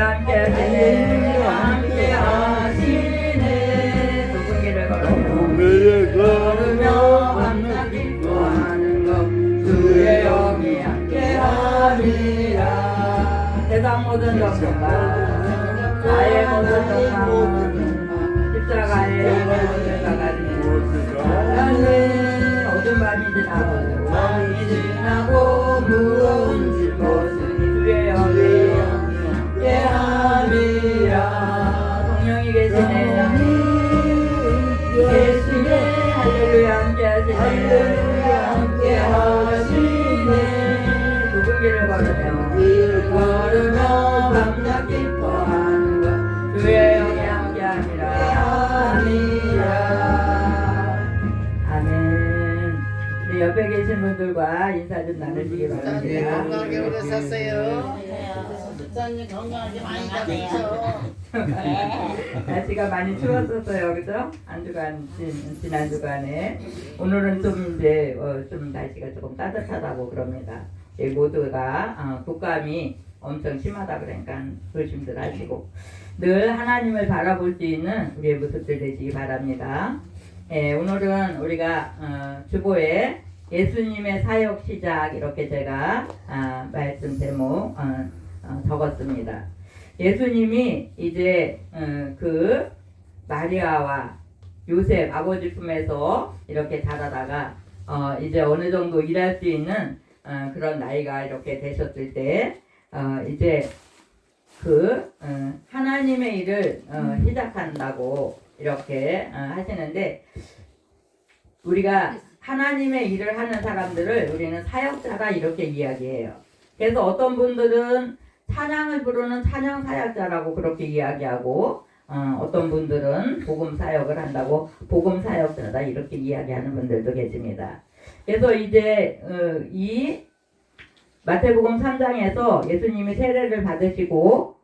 함께 하시네. 두 길을 걸으며 밤낮 기뻐하는 것 주의 영이 함께 함이라. 세상 모든 것과 나의 모든 것과 십자가의 모든 가가지 나는 어둠 밤이 지나고 밤이 지나고 무거운 짐것은 주의 영이 함께 함이라. 성령이 계시네 계시네 할렐루야 함께 하시네. 좁은 길을 걸으며 밤낮 기뻐하는 것 주의 영이 함께 함이라. 아멘. 우리 옆에 계신 분들과 인사 좀 나누시기 바랍니다. 건강하게 오래 사세요. 목사님 건강하게 많이 사세요. 날씨가 많이 추웠었어요, 그죠? 한 주간 지난 주간에 오늘은 좀 이제 좀 날씨가 조금 따뜻하다고 그럽니다. 모두가 독감이 엄청 심하다 그러니까 조심들 하시고 늘 하나님을 바라볼 수 있는 우리의 모습들 되시기 바랍니다. 오늘은 우리가 주보에 예수님의 사역 시작 이렇게 제가 말씀 제목 적었습니다. 예수님이 이제 그 마리아와 요셉 아버지 품에서 이렇게 자라다가 이제 어느 정도 일할 수 있는 그런 나이가 이렇게 되셨을 때 이제 그 하나님의 일을 시작한다고 이렇게 하시는데 우리가 하나님의 일을 하는 사람들을 우리는 사역자라 이렇게 이야기해요. 그래서 어떤 분들은 찬양을 부르는 찬양 사역자라고 그렇게 이야기하고 어떤 분들은 복음 사역을 한다고 복음 사역자다 이렇게 이야기하는 분들도 계십니다. 그래서 이제 이 마태복음 3장에서 예수님이 세례를 받으시고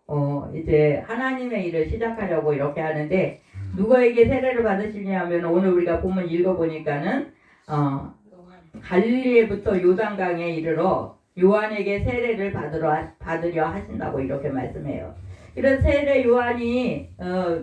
이제 하나님의 일을 시작하려고 이렇게 하는데 누구에게 세례를 받으시냐면 오늘 우리가 본문 읽어보니까는 갈릴리에부터 요단강에 이르러 요한에게 세례를 받으려 하신다고 이렇게 말씀해요. 이런 세례 요한이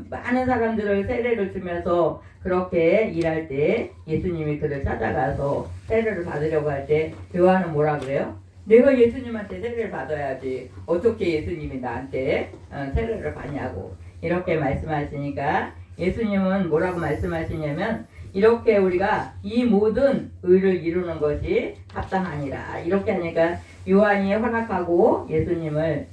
많은 사람들을 세례를 주면서 그렇게 일할 때 예수님이 그를 찾아가서 세례를 받으려고 할 때 요한은 뭐라 그래요? 내가 예수님한테 세례를 받아야지 어떻게 예수님이 나한테 세례를 받냐고 이렇게 말씀하시니까 예수님은 뭐라고 말씀하시냐면 이렇게 우리가 이 모든 의를 이루는 것이 합당하니라 이렇게 하니까 요한이 허락하고 예수님을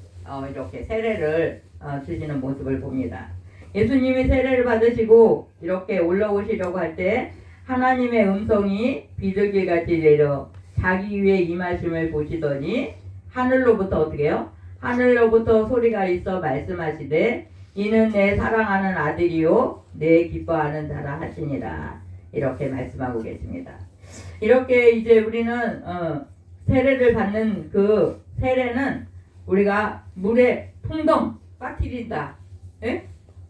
이렇게 세례를 주시는 모습을 봅니다. 예수님이 세례를 받으시고 이렇게 올라오시려고 할 때 하나님의 음성이 비둘기같이 내려 자기 위에 임하심을 보시더니 하늘로부터 어떻게 해요? 하늘로부터 소리가 있어 말씀하시되 이는 내 사랑하는 아들이요 내 기뻐하는 자라 하시니라 이렇게 말씀하고 계십니다. 이렇게 이제 우리는 세례를 받는 그 세례는 우리가 물에 풍덩 빠뜨린다. 예?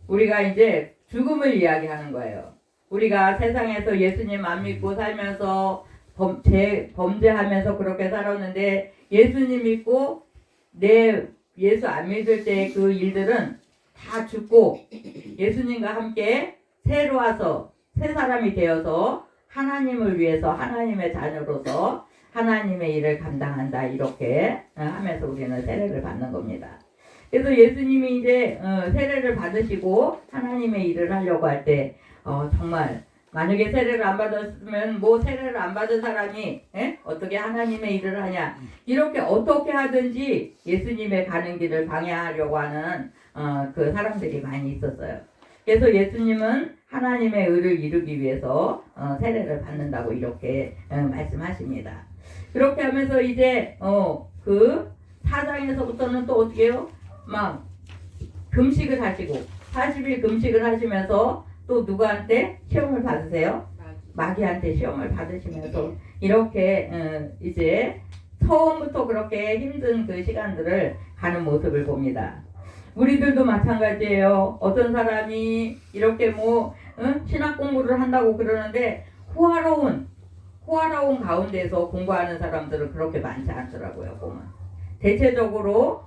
우리가 이제 죽음을 이야기하는 거예요. 우리가 세상에서 예수님 안 믿고 살면서 범죄하면서 그렇게 살았는데 예수님 믿고 내 예수 안 믿을 때 그 일들은 다 죽고 예수님과 함께 새로 와서 새 사람이 되어서 하나님을 위해서 하나님의 자녀로서 하나님의 일을 감당한다 이렇게 하면서 우리는 세례를 받는 겁니다. 그래서 예수님이 이제 세례를 받으시고 하나님의 일을 하려고 할 때 정말 만약에 세례를 안 받았으면 뭐 세례를 안 받은 사람이 어떻게 하나님의 일을 하냐 이렇게 어떻게 하든지 예수님의 가는 길을 방해하려고 하는 그 사람들이 많이 있었어요. 그래서 예수님은 하나님의 의를 이루기 위해서 세례를 받는다고 이렇게 말씀하십니다. 그렇게 하면서 이제 그 4장에서부터는 또 어떻게 해요? 막 금식을 하시고 40일 금식을 하시면서 또 누구한테 시험을 받으세요? 마귀한테 시험을 받으시면서 이렇게 이제 처음부터 그렇게 힘든 그 시간들을 가는 모습을 봅니다. 우리들도 마찬가지예요. 어떤 사람이 이렇게 뭐 신학 공부를 한다고 그러는데 호화로운 가운데서 공부하는 사람들은 그렇게 많지 않더라고요. 보면 대체적으로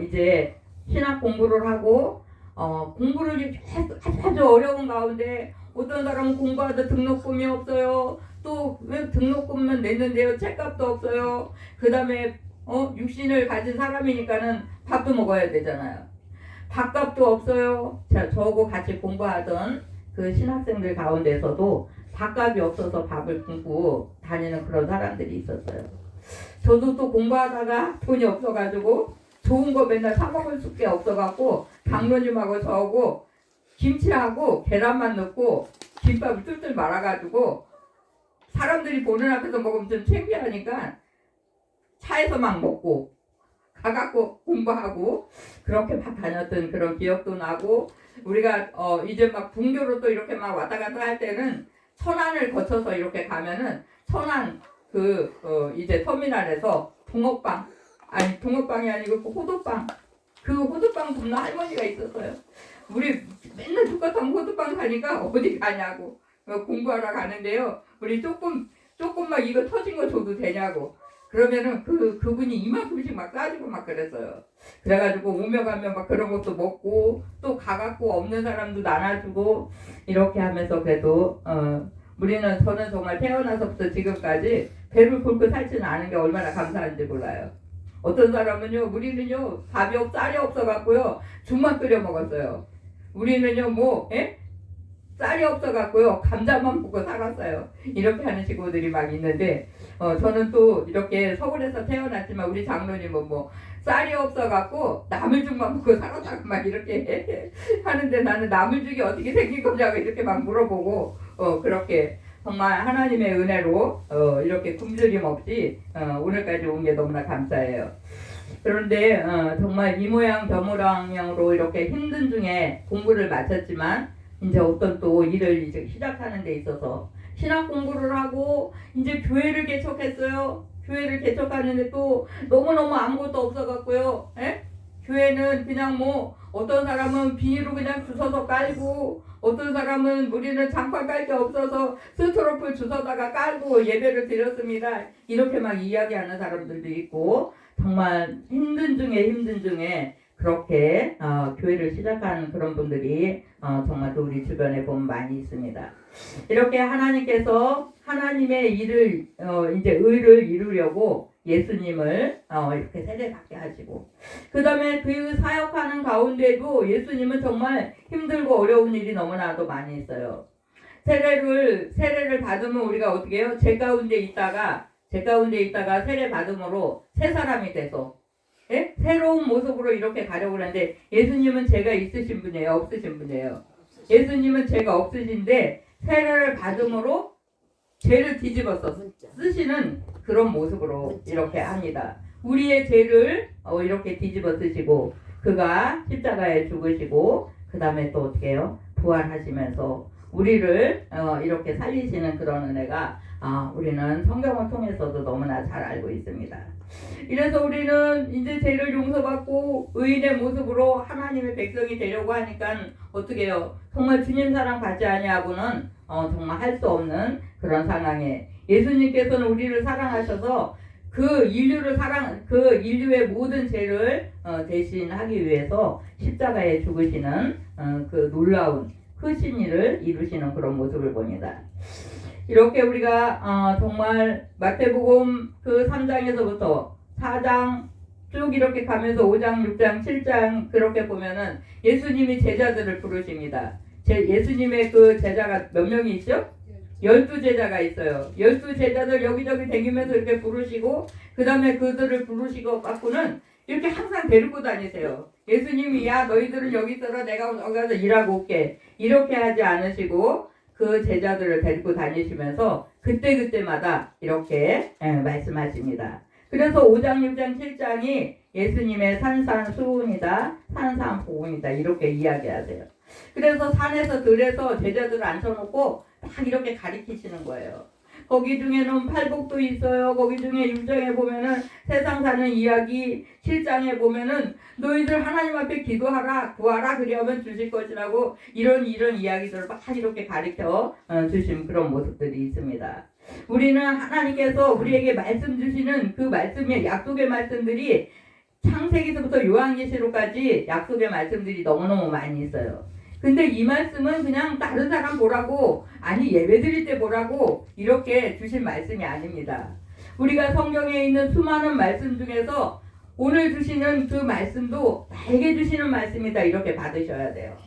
이제 신학 공부를 하고 공부를 아주 어려운 가운데 어떤 사람은 공부하다 등록금이 없어요. 또 왜 등록금만 냈는데요 책값도 없어요. 그 다음에 육신을 가진 사람이니까는 밥도 먹어야 되잖아요. 밥값도 없어요. 자, 저하고 같이 공부하던 그 신학생들 가운데서도 밥값이 없어서 밥을 굶고 다니는 그런 사람들이 있었어요. 저도 또 공부하다가 돈이 없어가지고 좋은 거 맨날 사 먹을 수게 없어갖고 장로님하고 저하고 김치하고 계란만 넣고 김밥을 뚫뚫 말아가지고 사람들이 보는 앞에서 먹으면 좀 창피하니까 차에서 막 먹고 가갖고 공부하고 그렇게 막 다녔던 그런 기억도 나고, 우리가 이제 막 분교로 또 이렇게 막 왔다 갔다 할 때는 천안을 거쳐서 이렇게 가면은 천안 이제 터미널에서 붕어빵이 아니고 그 호두빵, 그 호두빵 굽는 할머니가 있었어요. 우리 맨날 똑같은 호두빵 사니까 어디 가냐고 공부하러 가는데요. 우리 조금만 이거 터진 거 줘도 되냐고. 그러면은 그분이 이만큼씩 막 싸주고 막 그랬어요. 그래가지고 오며 가며 막 그런 것도 먹고 또 가갖고 없는 사람도 나눠주고 이렇게 하면서 그래도 저는 정말 태어나서부터 지금까지 배를 굶고 살지는 않은 게 얼마나 감사한지 몰라요. 어떤 사람은요, 우리는요 쌀이 없어갖고요 죽만 끓여 먹었어요. 우리는요 쌀이 없어갖고요 감자만 먹고 살았어요. 이렇게 하는 친구들이 막 있는데 저는 또 이렇게 서울에서 태어났지만 우리 장로님은 쌀이 없어갖고 나물죽만 먹고 살았다고 막 이렇게 하는데, 나는 나물죽이 어떻게 생긴 거냐고 이렇게 막 물어보고 그렇게 정말 하나님의 은혜로 이렇게 굶주림 없이 오늘까지 온 게 너무나 감사해요. 그런데 정말 이 모양 저 모양으로 이렇게 힘든 중에 공부를 마쳤지만 이제 어떤 또 일을 이제 시작하는 데 있어서 신학 공부를 하고 이제 교회를 개척했어요. 교회를 개척하는데 또 너무너무 아무것도 없어갖고요. 교회는 그냥 어떤 사람은 비닐로 그냥 주워서 깔고, 어떤 사람은 우리는 장판 깔 게 없어서 스트로폴 주워다가 깔고 예배를 드렸습니다. 이렇게 막 이야기하는 사람들도 있고, 정말 힘든 중에 그렇게 교회를 시작하는 그런 분들이 정말 또 우리 주변에 보면 많이 있습니다. 이렇게 하나님께서 하나님의 일을 이제 의를 이루려고 예수님을 이렇게 세례받게 하시고, 그 다음에 그 사역하는 가운데도 예수님은 정말 힘들고 어려운 일이 너무나도 많이 있어요. 세례를 받으면 우리가 어떻게 해요? 제 가운데 있다가 세례 받음으로 새 사람이 돼서 새로운 모습으로 이렇게 가려고 하는데, 예수님은 죄가 있으신 분이에요? 없으신 분이에요? 예수님은 죄가 없으신데 세례를 받음으로 죄를 뒤집어서 쓰시는 그런 모습으로 이렇게 합니다. 우리의 죄를 이렇게 뒤집어 쓰시고, 그가 십자가에 죽으시고 그 다음에 또 어떻게 해요? 부활하시면서 우리를 이렇게 살리시는 그런 은혜가 우리는 성경을 통해서도 너무나 잘 알고 있습니다. 이래서 우리는 이제 죄를 용서받고 의인의 모습으로 하나님의 백성이 되려고 하니까 어떻게 해요? 정말 주님 사랑 받지 아니하고는 정말 할 수 없는 그런 상황에, 예수님께서는 우리를 사랑하셔서 그 인류의 모든 죄를 대신하기 위해서 십자가에 죽으시는 그 놀라운 크신 일을 이루시는 그런 모습을 봅니다. 이렇게 우리가 정말 마태복음 그 3장에서부터 4장 쭉 이렇게 가면서 5장, 6장, 7장 그렇게 보면은 예수님이 제자들을 부르십니다. 예수님의 그 제자가 몇 명이 있죠? 12제자가 있어요. 12제자들 여기저기 다니면서 이렇게 부르시고, 그 다음에 그들을 부르시고 갖고는 이렇게 항상 데리고 다니세요. 예수님이 야 너희들은 여기 있어라, 내가 여기 가서 일하고 올게, 이렇게 하지 않으시고 그 제자들을 데리고 다니시면서 그때마다 이렇게 말씀하십니다. 그래서 5장, 6장, 7장이 예수님의 산산수훈이다, 산산보훈이다 이렇게 이야기하세요. 그래서 산에서 들에서 제자들을 앉혀놓고 막 이렇게 가리키시는 거예요. 거기 중에는 팔복도 있어요. 거기 중에 6장에 보면은 세상 사는 이야기, 7장에 보면은 너희들 하나님 앞에 기도하라, 구하라, 그리하면 주실 것이라고 이런 이야기들을 막 이렇게 가리켜 주신 그런 모습들이 있습니다. 우리는 하나님께서 우리에게 말씀 주시는 그 말씀의 약속의 말씀들이 창세기서부터 요한계시록까지 약속의 말씀들이 너무너무 많이 있어요. 근데 이 말씀은 그냥 다른 사람 보라고, 아니 예배 드릴 때 보라고 이렇게 주신 말씀이 아닙니다. 우리가 성경에 있는 수많은 말씀 중에서 오늘 주시는 그 말씀도 나에게 주시는 말씀이다 이렇게 받으셔야 돼요.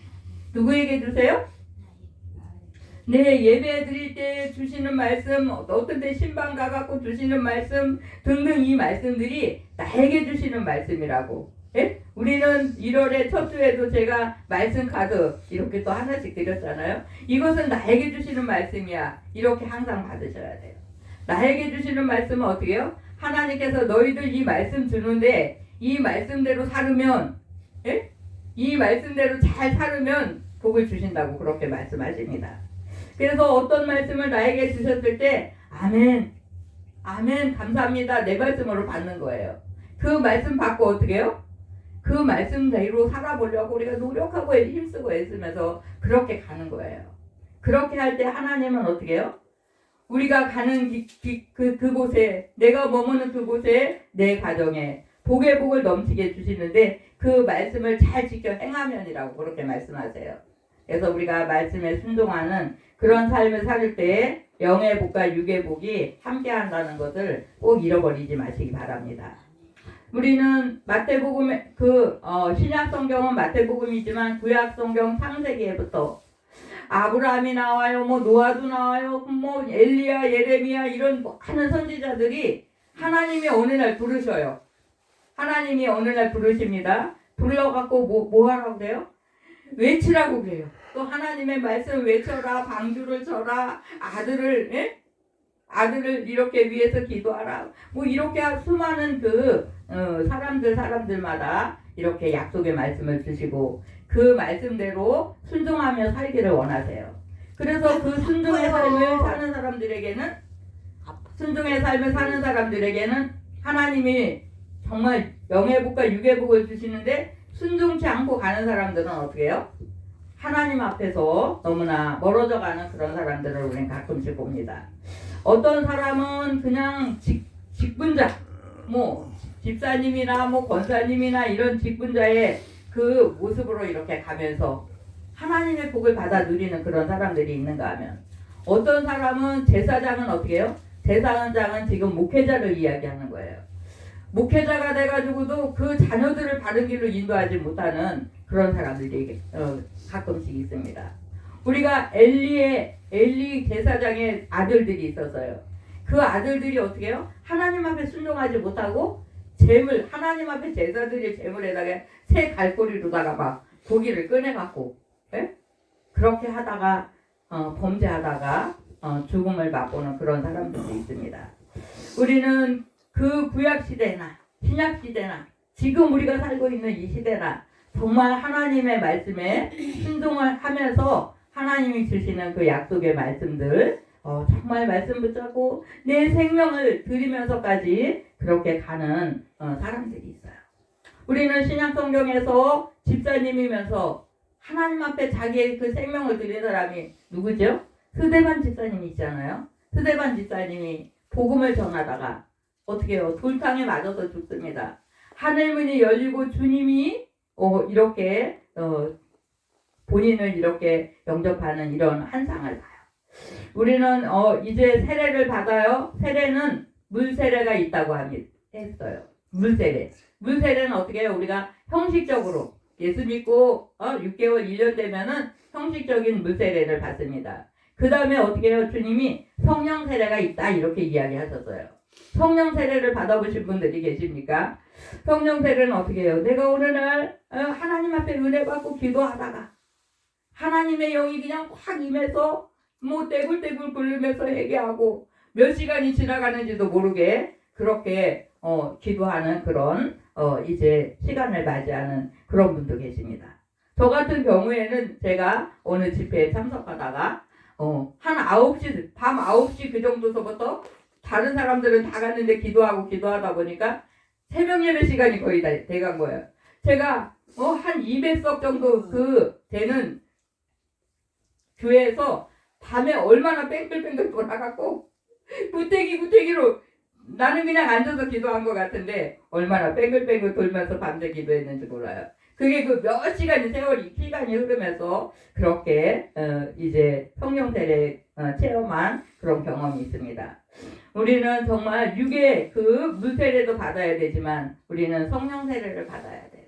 누구에게 주세요? 네, 예배 드릴 때 주시는 말씀, 어떤 때 신방 가갖고 주시는 말씀 등등 이 말씀들이 나에게 주시는 말씀이라고. 예? 우리는 1월에 첫 주에도 제가 말씀 카드 이렇게 또 하나씩 드렸잖아요. 이것은 나에게 주시는 말씀이야. 이렇게 항상 받으셔야 돼요. 나에게 주시는 말씀은 어떻게 해요? 하나님께서 너희들 이 말씀 주는데 이 말씀대로 살으면, 예? 이 말씀대로 잘 살으면 복을 주신다고 그렇게 말씀하십니다. 그래서 어떤 말씀을 나에게 주셨을 때 아멘, 아멘, 감사합니다. 내 말씀으로 받는 거예요. 그 말씀 받고 어떻게 해요? 그 말씀대로 살아보려고 우리가 노력하고 힘쓰고 애쓰면서 그렇게 가는 거예요. 그렇게 할 때 하나님은 어떻게 해요? 우리가 가는 그곳에, 내가 머무는 그곳에, 내 가정에 복의 복을 넘치게 주시는데 그 말씀을 잘 지켜 행하면이라고 그렇게 말씀하세요. 그래서 우리가 말씀에 순종하는 그런 삶을 살 때 영의 복과 육의 복이 함께 한다는 것을 꼭 잃어버리지 마시기 바랍니다. 우리는 마태복음의 신약 성경은 마태복음이지만 구약 성경 창세기에부터 아브라함이 나와요, 뭐 노아도 나와요, 뭐 엘리야, 예레미야 이런 많은 선지자들이 하나님이 어느 날 부르셔요. 하나님이 어느 날 부르십니다. 불러갖고 뭐 하라고 그래요? 외치라고 그래요. 또 하나님의 말씀 외쳐라, 방주를 쳐라, 아들을 이렇게 위해서 기도하라. 뭐 이렇게 수많은 사람들마다 이렇게 약속의 말씀을 주시고 그 말씀대로 순종하며 살기를 원하세요. 그래서 그 순종의 삶을 사는 사람들에게는 하나님이 정말 영의 복과 육의 복을 주시는데 순종치 않고 가는 사람들은 어떻게 해요? 하나님 앞에서 너무나 멀어져 가는 그런 사람들을 우리는 가끔씩 봅니다. 어떤 사람은 그냥 직분자, 뭐 집사님이나 뭐 권사님이나 이런 직분자의 그 모습으로 이렇게 가면서 하나님의 복을 받아 누리는 그런 사람들이 있는가 하면, 어떤 사람은 제사장은 어떻게 해요? 제사장은 지금 목회자를 이야기하는 거예요. 목회자가 돼가지고도 그 자녀들을 바른 길로 인도하지 못하는 그런 사람들이 가끔씩 있습니다. 우리가 엘리 제사장의 아들들이 있었어요. 그 아들들이 어떻게 해요? 하나님 앞에 순종하지 못하고 하나님 앞에 제사 드릴 제물에다가 새 갈고리로다가 막 고기를 꺼내갖고, 예? 그렇게 하다가 범죄하다가 죽음을 맛보는 그런 사람들도 있습니다. 우리는 그 구약 시대나 신약 시대나 지금 우리가 살고 있는 이 시대나 정말 하나님의 말씀에 순종을 하면서 하나님이 주시는 그 약속의 말씀들 정말 말씀 붙잡고 내 생명을 드리면서까지 그렇게 가는 사람들이 있어요. 우리는 신약 성경에서 집사님이면서 하나님 앞에 자기의 그 생명을 드린 사람이 누구죠? 스데반 집사님이 있잖아요. 스데반 집사님이 복음을 전하다가 어떻게 해요? 돌탕에 맞아서 죽습니다. 하늘문이 열리고 주님이 이렇게 본인을 이렇게 영접하는 이런 환상을 봐요. 우리는 이제 세례를 받아요. 세례는 물세례가 있다고 했어요. 물세례는 어떻게 해요? 우리가 형식적으로 예수 믿고 6개월 1년 되면은 형식적인 물세례를 받습니다. 그 다음에 어떻게 해요? 주님이 성령 세례가 있다 이렇게 이야기하셨어요. 성령 세례를 받아보신 분들이 계십니까? 성령 세례는 어떻게 해요? 내가 어느 날 하나님 앞에 은혜 받고 기도하다가 하나님의 영이 그냥 확 임해서 뭐 떼굴떼굴 굴르면서 회개하고 몇 시간이 지나가는지도 모르게 그렇게 기도하는 그런 이제 시간을 맞이하는 그런 분도 계십니다. 저 같은 경우에는 제가 어느 집회에 참석하다가 한 9시, 밤 9시 그 정도서부터 다른 사람들은 다 갔는데 기도하다 보니까 새벽 예배 시간이 거의 다 돼간 거예요. 제가 한 200석 정도 되는 교회에서 밤에 얼마나 뺑글뺑글 돌아갔고 구태기로 나는 그냥 앉아서 기도한 것 같은데 얼마나 뱅글뱅글 돌면서 밤새 기도했는지 몰라요. 그게 그 몇 시간의 세월이 시간이 흐르면서 그렇게 이제 성령 세례 체험한 그런 경험이 있습니다. 우리는 정말 육의 그 물세례도 받아야 되지만 우리는 성령 세례를 받아야 돼요.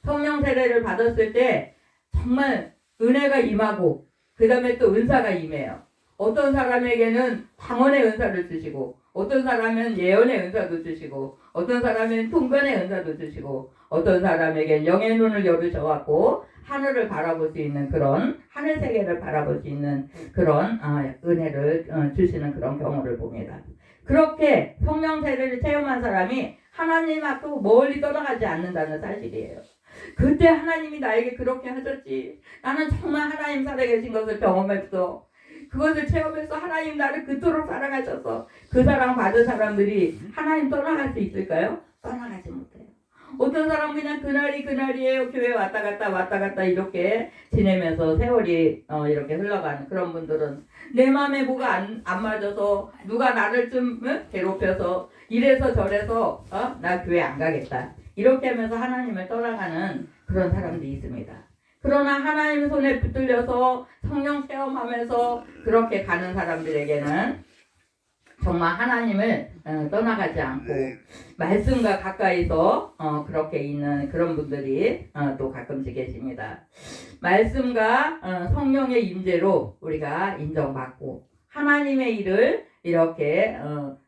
성령 세례를 받았을 때 정말 은혜가 임하고 그 다음에 또 은사가 임해요. 어떤 사람에게는 방언의 은사를 주시고 어떤 사람은 예언의 은사도 주시고 어떤 사람은 통변의 은사도 주시고 어떤 사람에게는 영의 눈을 열으셔갖고 하늘을 바라볼 수 있는 그런 하늘 세계를 바라볼 수 있는 그런 은혜를 주시는 그런 경우를 봅니다. 그렇게 성령 세례를 체험한 사람이 하나님 앞으로 멀리 떠나가지 않는다는 사실이에요. 그때 하나님이 나에게 그렇게 하셨지. 나는 정말 하나님 살아계신 것을 경험했어. 그것을 체험해서 하나님 나를 그토록 사랑하셔서 그 사랑 받은 사람들이 하나님 떠나갈 수 있을까요? 떠나가지 못해요. 어떤 사람은 그냥 그날이에요. 교회 왔다 갔다 이렇게 지내면서 세월이 이렇게 흘러가는 그런 분들은 내 마음에 뭐가 안 맞아서 누가 나를 좀 괴롭혀서 이래서 저래서 나 교회 안 가겠다. 이렇게 하면서 하나님을 떠나가는 그런 사람들이 있습니다. 그러나 하나님 손에 붙들려서 성령 체험하면서 그렇게 가는 사람들에게는 정말 하나님을 떠나가지 않고 말씀과 가까이서 그렇게 있는 그런 분들이 또 가끔씩 계십니다. 말씀과 성령의 임재로 우리가 인정받고 하나님의 일을 이렇게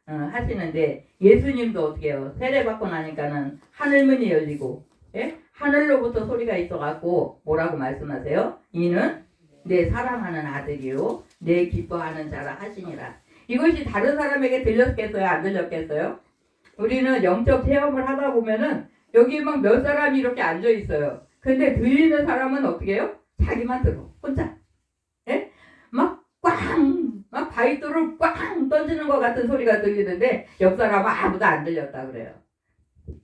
하시는데 예수님도 어떻게 해요? 세례받고 나니까는 하늘문이 열리고 하늘로부터 소리가 있어갖고 뭐라고 말씀하세요? 이는 내 사랑하는 아들이요 내 기뻐하는 자라 하시니라. 이것이 다른 사람에게 들렸겠어요? 안 들렸겠어요? 우리는 영적 체험을 하다 보면은 여기 막 몇 사람이 이렇게 앉아 있어요. 근데 들리는 사람은 어떻게 해요? 자기만 들어 혼자. 막 바위돌을 꽝 던지는 것 같은 소리가 들리는데 옆 사람은 아무도 안 들렸다 그래요.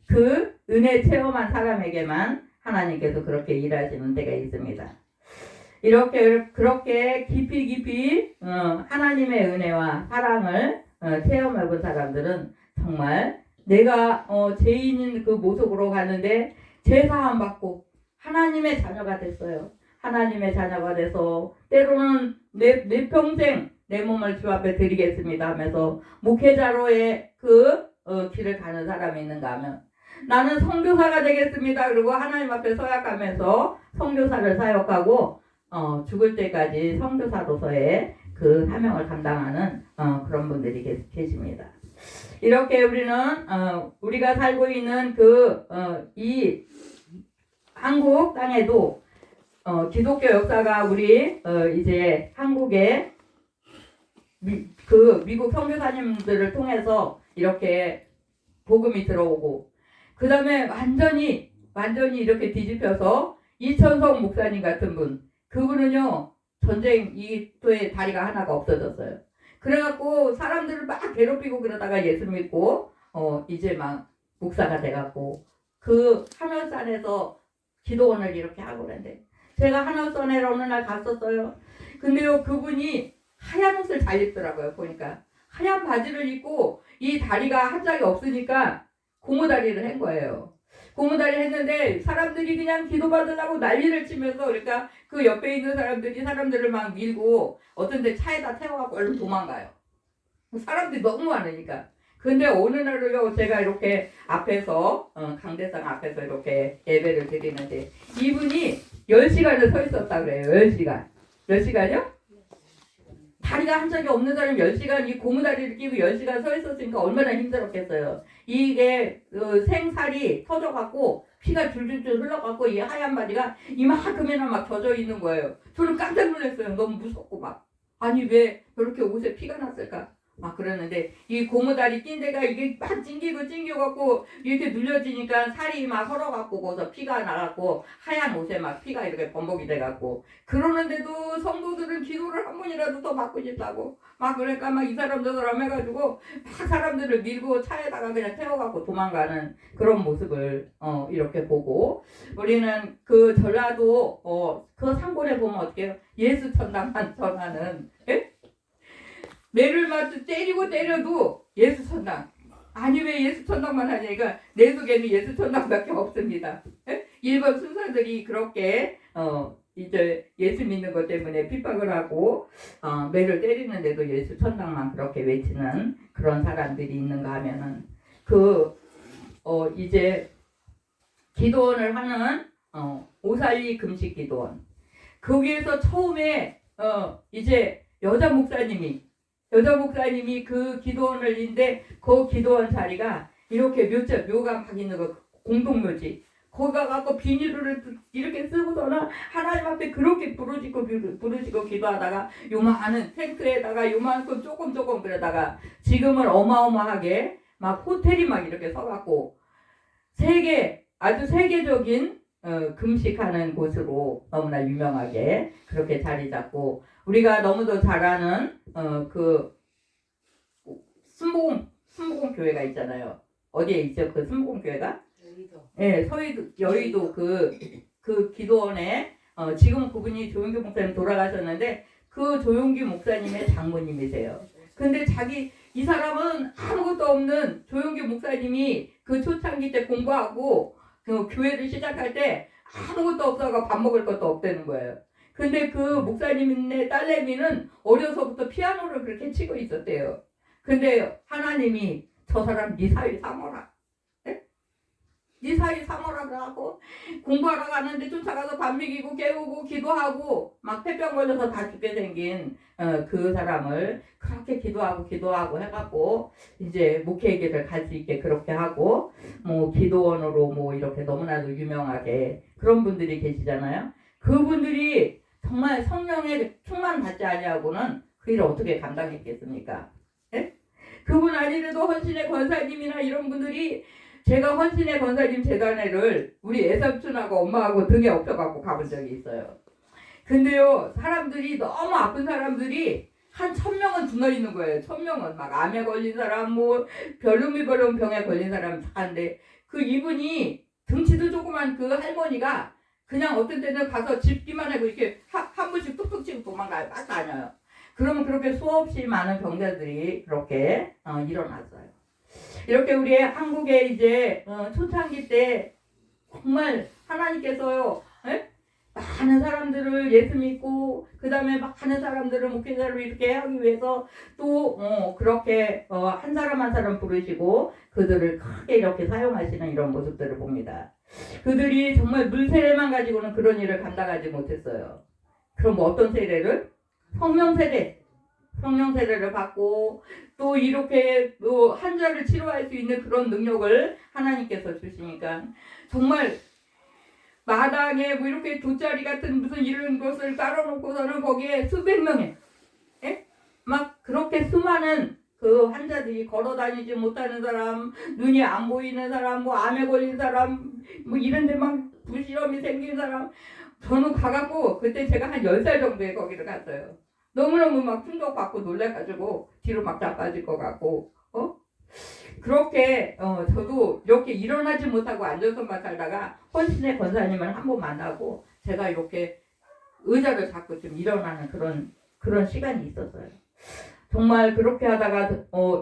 그 은혜 체험한 사람에게만 하나님께서 그렇게 일하시는 데가 있습니다. 그렇게 깊이 하나님의 은혜와 사랑을 체험해 본 사람들은 정말 내가 죄인인 그 모습으로 가는데 죄사함 받고 하나님의 자녀가 됐어요. 하나님의 자녀가 돼서 때로는 내 평생 내 몸을 주 앞에 드리겠습니다 하면서 목회자로의 그 길을 가는 사람이 있는가 하면 나는 선교사가 되겠습니다. 그리고 하나님 앞에 서약하면서 선교사를 사역하고 죽을 때까지 선교사로서의 그 사명을 감당하는 그런 분들이 계십니다. 이렇게 우리는 우리가 살고 있는 이 한국 땅에도 기독교 역사가 우리 이제 한국에 미국 선교사님들을 통해서 이렇게 복음이 들어오고 그 다음에 완전히 이렇게 뒤집혀서 이천성 목사님 같은 분 그분은요 전쟁 이후에 다리가 하나가 없어졌어요. 그래갖고 사람들을 막 괴롭히고 그러다가 예수 믿고 이제 막 목사가 돼갖고 그 하늘산에서 기도원을 이렇게 하고 그랬는데 제가 하늘산에 어느 날 갔었어요. 근데요 그분이 하얀 옷을 잘 입더라고요. 보니까 하얀 바지를 입고 이 다리가 한 짝이 없으니까 고무다리를 한 거예요. 고무다리 했는데 사람들이 그냥 기도받으려고 난리를 치면서 그러니까 그 옆에 있는 사람들을 막 밀고 어떤 데 차에다 태워갖고 얼른 도망가요. 사람들이 너무 많으니까. 근데 어느 날을요 제가 이렇게 앞에서 강대상 앞에서 이렇게 예배를 드리는데 이분이 10시간을 서 있었다 그래요. 10시간. 몇 시간이요? 다리가 한 짝이 없는 사람이 10시간 이 고무다리를 끼고 10시간 서 있었으니까 얼마나 힘들었겠어요. 이게 생살이 터져갖고 피가 줄줄줄 흘러갖고 이 하얀 바지가 이만큼이나 막 젖어 있는 거예요. 저는 깜짝 놀랐어요. 너무 무섭고 막 아니 왜 저렇게 옷에 피가 났을까 막 그러는데 이 고무다리 낀 데가 이게 막 찡겨갖고 이렇게 눌려지니까 살이 막 헐어갖고 거기서 피가 나갖고 하얀 옷에 막 피가 이렇게 범벅이 돼갖고 그러는데도 성도들은 기도를 한 번이라도 더 받고 싶다고 막 그러니까 막 이 사람 저 사람 해가지고 막 사람들을 밀고 차에다가 그냥 태워갖고 도망가는 그런 모습을 이렇게 보고 우리는 그 전라도 그 상골에 보면 어떻게 해요? 예수 천당만 전하는 매를 맞고 때리고 때려도 예수 천당 아니 왜 예수 천당만 하냐니까 내 속에는 예수 천당밖에 없습니다. 예? 일반 순사들이 그렇게 이제 예수 믿는 것 때문에 핍박을 하고 매를 때리는데도 예수 천당만 그렇게 외치는 그런 사람들이 있는가 하면은 이제 기도원을 하는 오살리 금식 기도원 거기에서 처음에 이제 여자 목사님이 그 기도원을 인데 그 기도원 자리가 이렇게 묘가 막 있는 거 공동묘지 거기 가갖고 비닐을 이렇게 쓰고서는 하나님 앞에 그렇게 부르짖고 기도하다가 요만한 텐트에다가 요만큼 조금 그러다가 지금은 어마어마하게 막 호텔이 막 이렇게 서갖고 아주 세계적인 금식하는 곳으로 너무나 유명하게 그렇게 자리 잡고 우리가 너무도 잘 아는 그 순복음 교회가 있잖아요. 어디에 있죠? 그 순복음 교회가? 예, 여의도 그 기도원에 지금 그분이 조용기 목사님 돌아가셨는데 그 조용기 목사님의 장모님이세요. 근데 이 사람은 아무것도 없는 조용기 목사님이 그 초창기 때 공부하고 그 교회를 시작할 때 아무것도 없어서 밥 먹을 것도 없다는 거예요. 근데 그 목사님의 딸내미는 어려서부터 피아노를 그렇게 치고 있었대요. 근데 하나님이 저 사람 네 사위 삼어라. 네 사위 삼어라 그러고 공부하러 가는데 쫓아가서 밥 먹이고 깨우고 기도하고 막 폐병 걸려서 다 죽게 생긴 그 사람을 그렇게 기도하고 해갖고 이제 목회의 길을 갈 수 있게 그렇게 하고 뭐 기도원으로 뭐 이렇게 너무나도 유명하게 그런 분들이 계시잖아요. 그분들이 정말 성령의 충만 받지 아니하고는 그 일을 어떻게 감당했겠습니까? 예? 그분 아니래도 헌신의 권사님이나 이런 분들이 제가 헌신의 권사님 재단회를 우리 애삼촌하고 엄마하고 등에 업혀갖고 가본 적이 있어요. 근데요 사람들이 너무 아픈 사람들이 한 1000명은 등어 있는 거예요. 1000명은 막 암에 걸린 사람 뭐 별의별 병에 걸린 사람 다인데 그 이분이 등치도 조그만 그 할머니가 그냥 어떤 때는 가서 짚기만 하고 이렇게 한 분씩 뚝뚝 치고 도망가요. 막 다녀요. 그러면 그렇게 수없이 많은 병자들이 그렇게 일어났어요. 이렇게 우리 한국에 이제 초창기 때 정말 하나님께서요 많은 사람들을 예수 믿고 그 다음에 많은 사람들을 목회자로 이렇게 하기 위해서 또 그렇게 한 사람 한 사람 부르시고 그들을 크게 이렇게 사용하시는 이런 모습들을 봅니다. 그들이 정말 물 세례만 가지고는 그런 일을 감당하지 못했어요. 그럼 뭐 어떤 세례를? 성령 세례를 받고 또 이렇게 또 환자를 치료할 수 있는 그런 능력을 하나님께서 주시니까 정말 마당에 뭐 이렇게 돗자리 같은 무슨 이런 것을 깔아놓고서는 거기에 수백 명의 막 그렇게 수많은 그 환자들이 걸어다니지 못하는 사람, 눈이 안 보이는 사람, 뭐 암에 걸린 사람, 뭐 이런 데 막 부시럼이 생긴 사람 저는 가갖고 그때 제가 한 10살 정도에 거기를 갔어요. 너무너무 막 충격받고 놀래가지고 뒤로 막 자빠질 것 같고 그렇게 저도 이렇게 일어나지 못하고 앉아서만 살다가 헌신의 권사님을 한 번 만나고 제가 이렇게 의자를 잡고 좀 일어나는 그런 시간이 있었어요. 정말 그렇게 하다가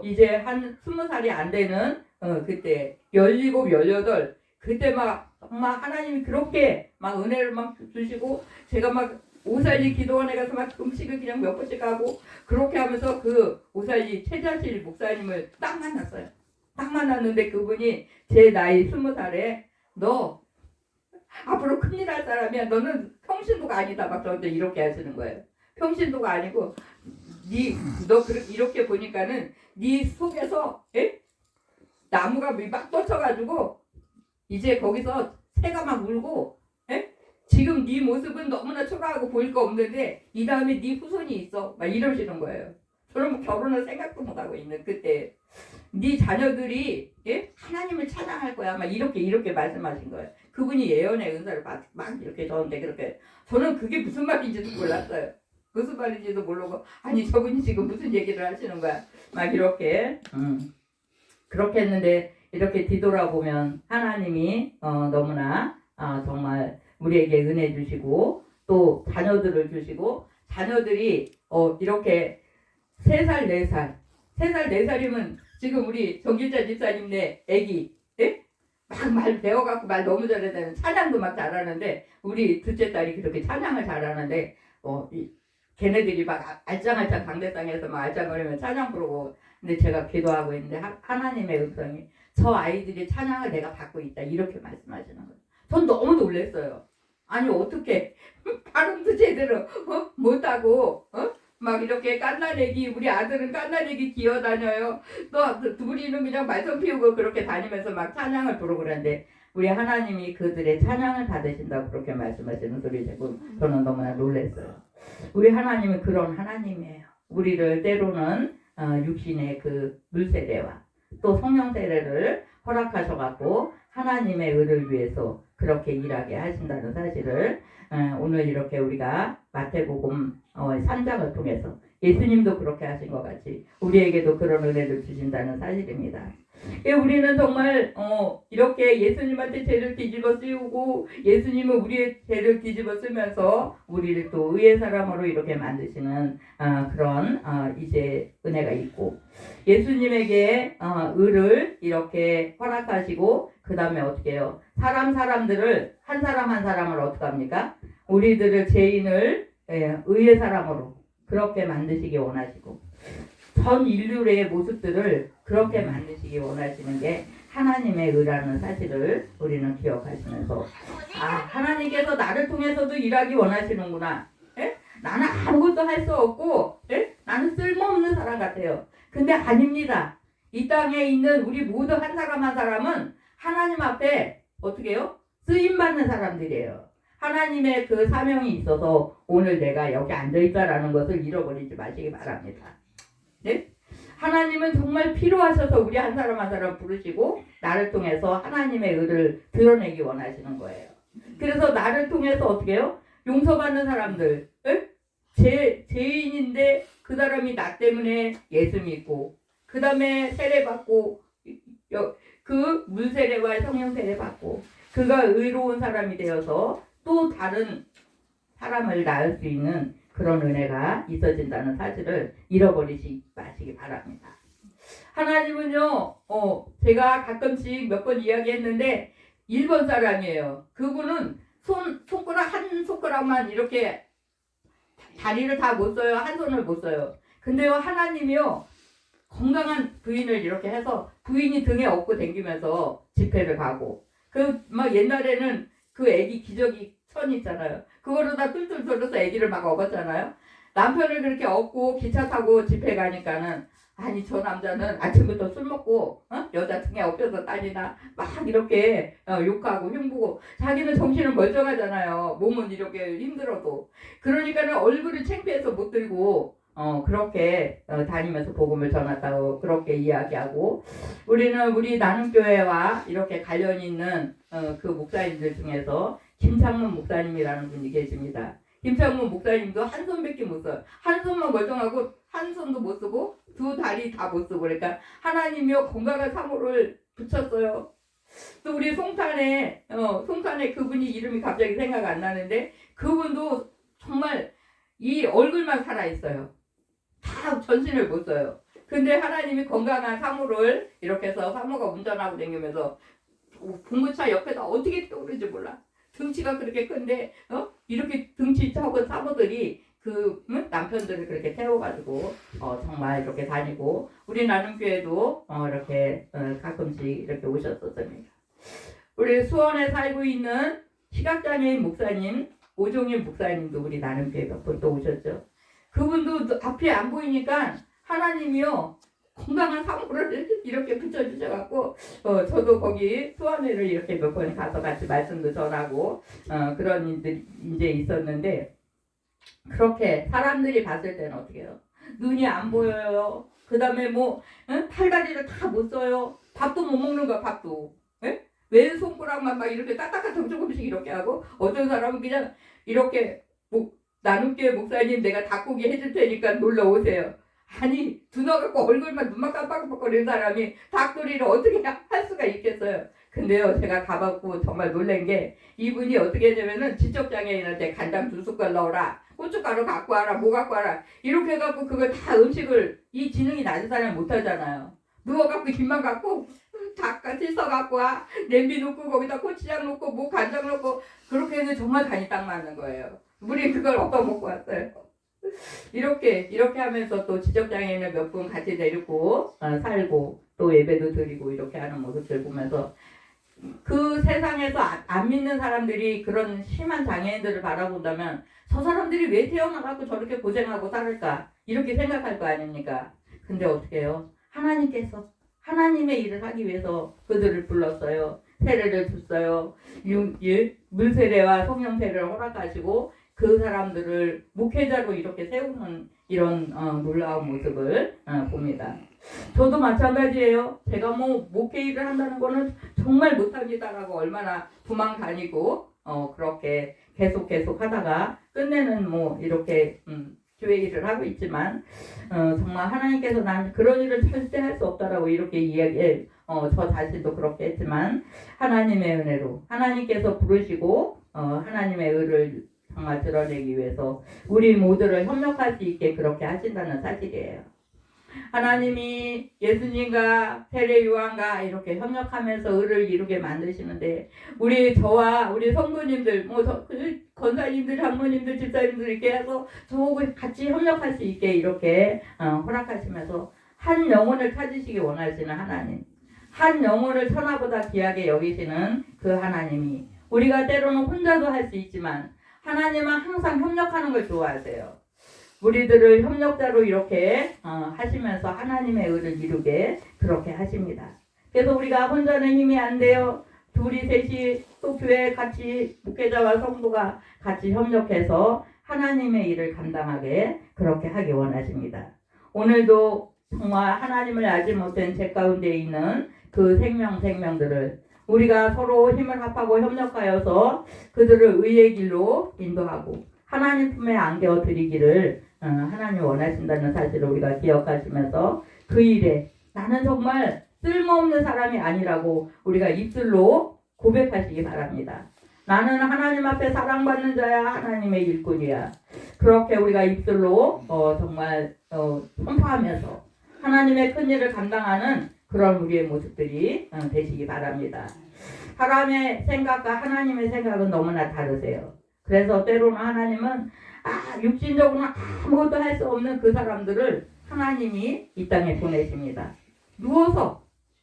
이제 한 20살이 안 되는 그때 17, 18 그때 막 정말 하나님이 그렇게 막 은혜를 막 주시고 제가 막 오살리 기도원에 가서 막 금식을 그냥 몇 번씩 가고 그렇게 하면서 그 오살리 최자실 목사님을 딱 만났어요. 딱 만났는데 그분이 제 나이 20살에 너 앞으로 큰일 할 사람이야. 너는 평신도가 아니다. 막 저한테 이렇게 하시는 거예요. 평신도가 아니고 너 이렇게 보니까는 네 속에서 나무가 막 뻗쳐가지고 이제 거기서 새가 막 울고 지금 네 모습은 너무나 초라하고 보일 거 없는데 이 다음에 네 후손이 있어. 막 이러시는 거예요. 저는 뭐 결혼을 생각도 못하고 있는 그때 네 자녀들이 하나님을 찬양할 거야. 막 이렇게 말씀하신 거예요. 그분이 예언의 은사를 막 이렇게 저한테 그렇게 저는 그게 무슨 말인지도 몰랐어요. 무슨 말인지도 모르고 아니 저분이 지금 무슨 얘기를 하시는 거야. 막 이렇게 그렇게 했는데 이렇게 뒤돌아보면 하나님이 너무나 정말 우리에게 은혜 주시고 또 자녀들을 주시고 자녀들이 이렇게 3살 4살이면 지금 우리 정길자 집사님네 애기 예? 막 말 배워갖고 말 너무 잘하다는 찬양도 막 잘하는데 우리 둘째 딸이 그렇게 찬양을 잘하는데 걔네들이 막 알짱알짱 강대상에서 막 알짱거리면 찬양 부르고 근데 제가 기도하고 있는데 하나님의 음성이 저 아이들이 찬양을 내가 받고 있다 이렇게 말씀하시는 거예요. 전 너무 놀랐어요. 아니 어떻게 발음도 제대로 못하고 막 이렇게 깐나내기 우리 아들은 깐나내기 기어다녀요. 또 둘이는 그냥 말썽 피우고 그렇게 다니면서 막 찬양을 부르고 그러는데 우리 하나님이 그들의 찬양을 받으신다고 그렇게 말씀하시는 소리 듣고 저는 너무나 놀랐어요. 우리 하나님은 그런 하나님이에요. 우리를 때로는 육신의 그 물세례와 또 성령 세례를 허락하셔갖고 하나님의 의를 위해서 그렇게 일하게 하신다는 사실을 오늘 이렇게 우리가 마태복음 3장을 통해서 예수님도 그렇게 하신 것 같이 우리에게도 그런 은혜를 주신다는 사실입니다. 우리는 정말 이렇게 예수님한테 죄를 뒤집어 씌우고 예수님은 우리의 죄를 뒤집어 쓰면서 우리를 또 의의 사람으로 이렇게 만드시는 그런 이제 은혜가 있고 예수님에게 의를 이렇게 허락하시고 그 다음에 어떻게 해요? 사람들을 한 사람을 어떻게 합니까? 우리들을 죄인을 의의 사람으로 그렇게 만드시기 원하시고 전 인류의 모습들을 그렇게 만드시기 원하시는 게 하나님의 의라는 사실을 우리는 기억하시면서 하나님께서 나를 통해서도 일하기 원하시는구나. 에? 나는 아무것도 할 수 없고 나는 쓸모없는 사람 같아요. 근데 아닙니다. 이 땅에 있는 우리 모두 한 사람 한 사람은 하나님 앞에 어떻게 해요? 쓰임받는 사람들이에요. 하나님의 그 사명이 있어서 오늘 내가 여기 앉아있다라는 것을 잃어버리지 마시기 바랍니다. 네? 하나님은 정말 필요하셔서 우리 한 사람 한 사람 부르시고 나를 통해서 하나님의 의를 드러내기 원하시는 거예요. 그래서 나를 통해서 어떻게 해요? 용서받는 사람들 죄인인데 그 사람이 나 때문에 예수 믿고 그 다음에 세례받고 그 물세례와 성령세례 받고 그가 의로운 사람이 되어서 또 다른 사람을 낳을 수 있는 그런 은혜가 있어진다는 사실을 잃어버리지 마시기 바랍니다. 하나님은요, 제가 가끔씩 몇 번 이야기했는데 일본 사람이에요. 그분은 손가락 한 손가락만 이렇게 다리를 다 못 써요. 한 손을 못 써요. 근데요, 하나님이요, 건강한 부인을 이렇게 해서 부인이 등에 업고 다니면서 집회를 가고 막 옛날에는 그 애기 기저귀 천 있잖아요. 그거로 다 툴툴 돌려서 애기를 막 업었잖아요. 남편을 그렇게 업고 기차 타고 집회 가니까는 아니 저 남자는 아침부터 술 먹고 여자 등에 업혀서 다니나 막 이렇게 욕하고 흉보고 자기는 정신은 멀쩡하잖아요. 몸은 이렇게 힘들어도 그러니까는 얼굴을 창피해서 못 들고 그렇게 다니면서 복음을 전했다고 그렇게 이야기하고 우리는 우리 나눔교회와 이렇게 관련 있는 그 목사님들 중에서 김창문 목사님이라는 분이 계십니다. 김창문 목사님도 한 손밖에 못 써요. 한 손만 멀쩡하고 한 손도 못 쓰고 두 다리 다 못 쓰고 그러니까 하나님이요 건강한 사모를 붙였어요. 또 우리 송탄에 그분이 이름이 갑자기 생각 안 나는데 그분도 정말 이 얼굴만 살아있어요. 다 전신을 못 써요. 근데 하나님이 건강한 사모를 이렇게 해서 사모가 운전하고 다니면서 봉고차 옆에다 어떻게 태우는지 몰라. 등치가 그렇게 큰데 이렇게 등치 적은 사모들이 그 남편들을 그렇게 태워가지고 정말 이렇게 다니고 우리 나눔교회도 이렇게 가끔씩 이렇게 오셨었습니다. 우리 수원에 살고 있는 시각장애인 목사님 오종일 목사님도 우리 나눔교회 몇 번 또 오셨죠. 그분도 앞이 안 보이니까 하나님이요 건강한 사모를 이렇게 붙여주셔갖고 저도 거기 수원회를 이렇게 몇 번 가서 같이 말씀도 전하고 그런 일들이 이제 있었는데 그렇게 사람들이 봤을 때는 어떻게 해요? 눈이 안 보여요. 그 다음에 팔다리를 다 못 써요. 밥도 못 먹는 거야 밥도. 에? 왼손가락만 막 이렇게 따뜻한 조금씩 이렇게 하고 어떤 사람은 그냥 이렇게 나눔교회 목사님 내가 닭고기 해줄 테니까 놀러 오세요. 아니 두너 갖고 얼굴만 눈만 깜빡깜빡거리는 사람이 닭도리를 어떻게 할 수가 있겠어요. 근데요 제가 가봤고 정말 놀란 게 이분이 어떻게 했냐면은 지적장애인한테 간장 2숟갈 넣어라 고춧가루 갖고 와라 뭐 갖고 와라 이렇게 해갖고 그걸 다 음식을 이 지능이 낮은 사람이 못하잖아요. 누워갖고 김만 갖고 닭 씻어갖고 냄비 놓고 거기다 고추장 놓고 뭐 간장 놓고 그렇게 해서 정말 간이 딱 맞는 거예요. 우리 그걸 얻어먹고 왔어요. 이렇게 하면서 또 지적장애인을 몇 분 같이 데리고 살고 또 예배도 드리고 이렇게 하는 모습을 보면서 그 세상에서 안 믿는 사람들이 그런 심한 장애인들을 바라본다면 저 사람들이 왜 태어나갖고 저렇게 고생하고 살을까 이렇게 생각할 거 아닙니까? 근데 어떻게 해요? 하나님께서 하나님의 일을 하기 위해서 그들을 불렀어요. 세례를 줬어요. 물세례와 성령 세례를 허락하시고 그 사람들을 목회자로 이렇게 세우는 이런 놀라운 모습을 봅니다. 저도 마찬가지예요. 제가 뭐 목회 일을 한다는 거는 정말 못합니다라고 얼마나 도망 다니고 그렇게 계속 하다가 끝내는 뭐 이렇게 교회 일을 하고 있지만 정말 하나님께서 난 그런 일을 절대 할 수 없다라고 이렇게 이야기해 저 자신도 그렇게 했지만 하나님의 은혜로 하나님께서 부르시고 하나님의 의를 정말 드러내기 위해서 우리 모두를 협력할 수 있게 그렇게 하신다는 사실이에요. 하나님이 예수님과 세례 요한과 이렇게 협력하면서 의를 이루게 만드시는데 저와 우리 성도님들 권사님들 장로님들 집사님들 이렇게 해서 저하고 같이 협력할 수 있게 이렇게 허락하시면서 한 영혼을 찾으시기 원하시는 하나님, 한 영혼을 천하보다 귀하게 여기시는 그 하나님이 우리가 때로는 혼자도 할 수 있지만 하나님은 항상 협력하는 걸 좋아하세요. 우리들을 협력자로 이렇게 하시면서 하나님의 의를 이루게 그렇게 하십니다. 그래서 우리가 혼자는 힘이 안 돼요. 둘이 셋이 또 교회에 같이 목회자와 성도가 같이 협력해서 하나님의 일을 감당하게 그렇게 하기 원하십니다. 오늘도 정말 하나님을 알지 못한 제 가운데 있는 그 생명들을 우리가 서로 힘을 합하고 협력하여서 그들을 의의 길로 인도하고 하나님 품에 안겨 드리기를 하나님 원하신다는 사실을 우리가 기억하시면서 그 일에 나는 정말 쓸모없는 사람이 아니라고 우리가 입술로 고백하시기 바랍니다. 나는 하나님 앞에 사랑받는 자야, 하나님의 일꾼이야. 그렇게 우리가 입술로 정말 선포하면서 하나님의 큰 일을 감당하는 그런 우리의 모습들이 되시기 바랍니다. 사람의 생각과 하나님의 생각은 너무나 다르세요. 그래서 때로는 하나님은 육신적으로는 아무것도 할 수 없는 그 사람들을 하나님이 이 땅에 보내십니다. 누워서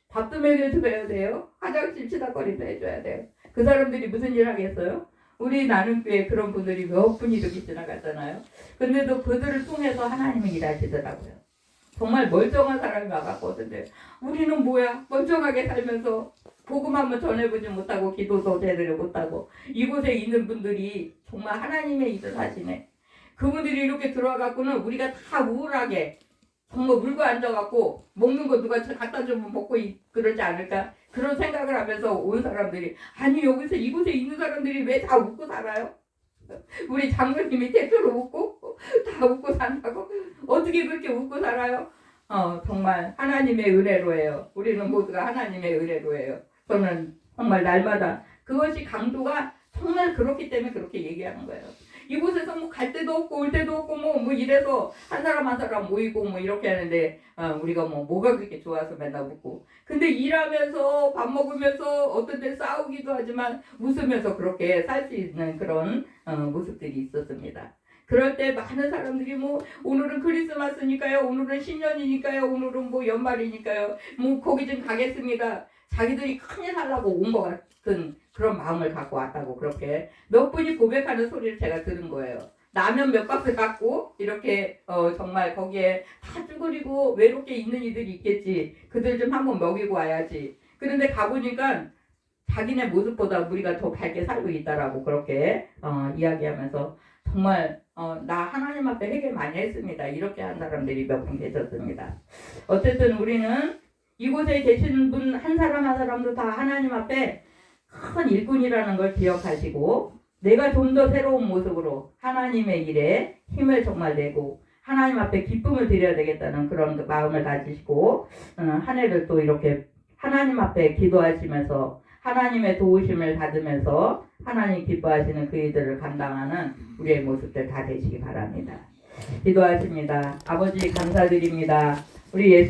밥도 먹여줘야 돼요. 화장실 치다거리도 해줘야 돼요. 그 사람들이 무슨 일 하겠어요? 우리 나눔교회 그런 분들이 몇 분이 이렇게 지나갔잖아요. 근데도 그들을 통해서 하나님이 일하시더라고요. 정말 멀쩡한 사람이 와갔거든요. 우리는 뭐야? 멀쩡하게 살면서 복음 한번 전해보지 못하고 기도도 제대로 못하고 이곳에 있는 분들이 정말 하나님의 일을 하시네. 그분들이 이렇게 들어와갖고는 우리가 다 우울하게 정말 물고 앉아갖고 먹는 거 누가 갖다 주면 먹고 그러지 않을까? 그런 생각을 하면서 온 사람들이 아니 여기서 이곳에 있는 사람들이 왜 다 웃고 살아요? 우리 장로님이 대표로 웃고 다 웃고 산다고? 어떻게 그렇게 웃고 살아요? 정말 하나님의 은혜로예요. 우리는 모두가 하나님의 은혜로예요. 저는 정말 날마다 그것이 강도가 정말 그렇기 때문에 그렇게 얘기하는 거예요. 이곳에서 뭐 갈 데도 없고 올 데도 없고 뭐 이래서 한 사람 모이고 뭐 이렇게 하는데 우리가 뭐가 그렇게 좋아서 맨날 웃고 근데 일하면서 밥 먹으면서 어떤 때 싸우기도 하지만 웃으면서 그렇게 살 수 있는 그런 모습들이 있었습니다. 그럴 때 많은 사람들이 뭐 오늘은 크리스마스니까요, 오늘은 신년이니까요, 오늘은 뭐 연말이니까요, 뭐 거기 좀 가겠습니다. 자기들이 큰일 하려고 온 것 같은 그런 마음을 갖고 왔다고 그렇게 몇 분이 고백하는 소리를 제가 들은 거예요. 라면 몇 박스 갖고 이렇게 정말 거기에 다 쭈그리고 외롭게 있는 이들이 있겠지. 그들 좀 한번 먹이고 와야지. 그런데 가보니까 자기네 모습보다 우리가 더 밝게 살고 있다라고 그렇게 이야기하면서 정말 나 하나님 앞에 회개 많이 했습니다. 이렇게 한 사람들이 몇 분 계셨습니다. 어쨌든 우리는 이곳에 계시는 분 한 사람 한 사람도 다 하나님 앞에 큰 일꾼이라는 걸 기억하시고 내가 좀 더 새로운 모습으로 하나님의 일에 힘을 정말 내고 하나님 앞에 기쁨을 드려야 되겠다는 그런 마음을 가지시고 한 해를 또 이렇게 하나님 앞에 기도하시면서 하나님의 도우심을 받으면서 하나님 기뻐하시는 그 일들을 감당하는 우리의 모습들 다 되시기 바랍니다. 기도하십니다. 아버지 감사드립니다. 우리 예수